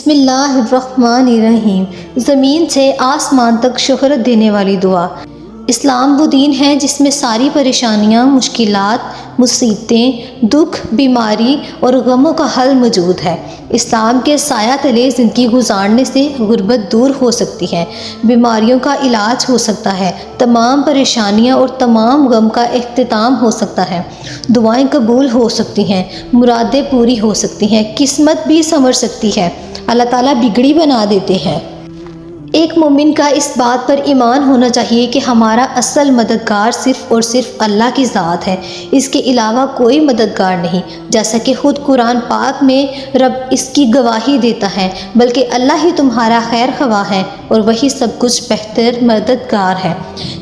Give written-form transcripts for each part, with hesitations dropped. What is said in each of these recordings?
بسم اللہ الرحمن الرحیم۔ زمین سے آسمان تک شہرت دینے والی دعا۔ اسلام وہ دین ہے جس میں ساری پریشانیاں، مشکلات، مصیبتیں، دکھ، بیماری اور غموں کا حل موجود ہے۔ اسلام کے سایہ تلے زندگی گزارنے سے غربت دور ہو سکتی ہے، بیماریوں کا علاج ہو سکتا ہے، تمام پریشانیاں اور تمام غم کا اختتام ہو سکتا ہے، دعائیں قبول ہو سکتی ہیں، مرادیں پوری ہو سکتی ہیں، قسمت بھی سنور سکتی ہے، اللہ تعالیٰ بگڑی بنا دیتے ہیں۔ ایک مومن کا اس بات پر ایمان ہونا چاہیے کہ ہمارا اصل مددگار صرف اور صرف اللہ کی ذات ہے، اس کے علاوہ کوئی مددگار نہیں، جیسا کہ خود قرآن پاک میں رب اس کی گواہی دیتا ہے، بلکہ اللہ ہی تمہارا خیر خواہ ہے اور وہی سب کچھ بہتر مددگار ہے۔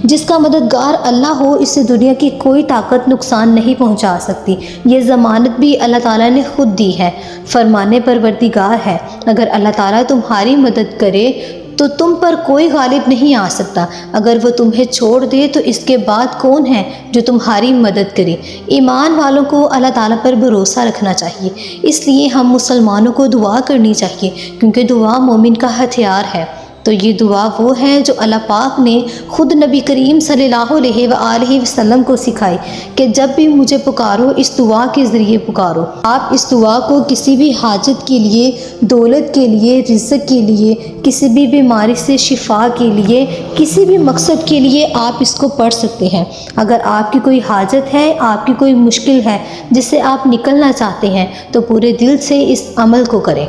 جس کا مددگار اللہ ہو، اسے دنیا کی کوئی طاقت نقصان نہیں پہنچا سکتی۔ یہ ضمانت بھی اللہ تعالیٰ نے خود دی ہے، فرمانے پروردگار ہے، اگر اللہ تعالیٰ تمہاری مدد کرے تو تم پر کوئی غالب نہیں آ سکتا، اگر وہ تمہیں چھوڑ دے تو اس کے بعد کون ہے جو تمہاری مدد کرے۔ ایمان والوں کو اللہ تعالیٰ پر بھروسہ رکھنا چاہیے، اس لیے ہم مسلمانوں کو دعا کرنی چاہیے، کیونکہ دعا مومن کا ہتھیار ہے۔ تو یہ دعا وہ ہے جو اللہ پاک نے خود نبی کریم صلی اللہ علیہ وآلہ وسلم کو سکھائی کہ جب بھی مجھے پکارو اس دعا کے ذریعے پکارو۔ آپ اس دعا کو کسی بھی حاجت کے لیے، دولت کے لیے، رزق کے لیے، کسی بھی بیماری سے شفا کے لیے، کسی بھی مقصد کے لیے آپ اس کو پڑھ سکتے ہیں۔ اگر آپ کی کوئی حاجت ہے، آپ کی کوئی مشکل ہے جس سے آپ نکلنا چاہتے ہیں تو پورے دل سے اس عمل کو کریں،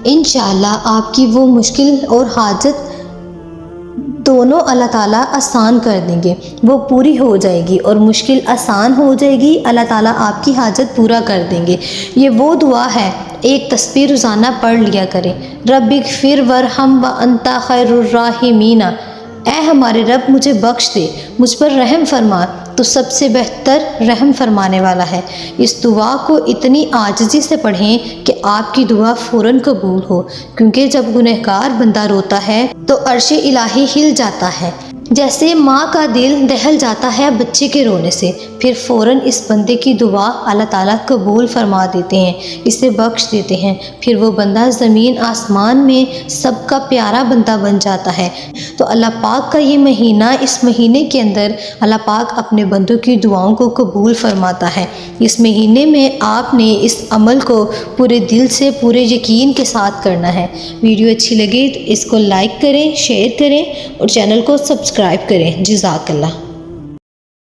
انشاءاللہ آپ کی وہ مشکل اور حاجت دونوں اللہ تعالیٰ آسان کر دیں گے، وہ پوری ہو جائے گی، اور مشکل آسان ہو جائے گی، اللہ تعالیٰ آپ کی حاجت پورا کر دیں گے۔ یہ وہ دعا ہے، ایک تسبیح روزانہ پڑھ لیا کریں۔ رب اغفر وارحم وانت خیر الراحمین، اے ہمارے رب مجھے بخش دے، مجھ پر رحم فرما، تو سب سے بہتر رحم فرمانے والا ہے۔ اس دعا کو اتنی عاجزی سے پڑھیں کہ آپ کی دعا فوراً قبول ہو، کیونکہ جب گنہگار بندہ روتا ہے تو عرش الہی ہل جاتا ہے، جیسے ماں کا دل دہل جاتا ہے بچے کے رونے سے، پھر فوراً اس بندے کی دعا اللہ تعالیٰ قبول فرما دیتے ہیں، اسے بخش دیتے ہیں، پھر وہ بندہ زمین آسمان میں سب کا پیارا بندہ بن جاتا ہے۔ تو اللہ پاک کا یہ مہینہ، اس مہینے کے اندر اللہ پاک اپنے بندوں کی دعاؤں کو قبول فرماتا ہے۔ اس مہینے میں آپ نے اس عمل کو پورے دل سے، پورے یقین کے ساتھ کرنا ہے۔ ویڈیو اچھی لگے تو اس کو لائک کریں، شیئر کریں اور چینل کو سبسکرائب کریں۔ جزاک اللہ۔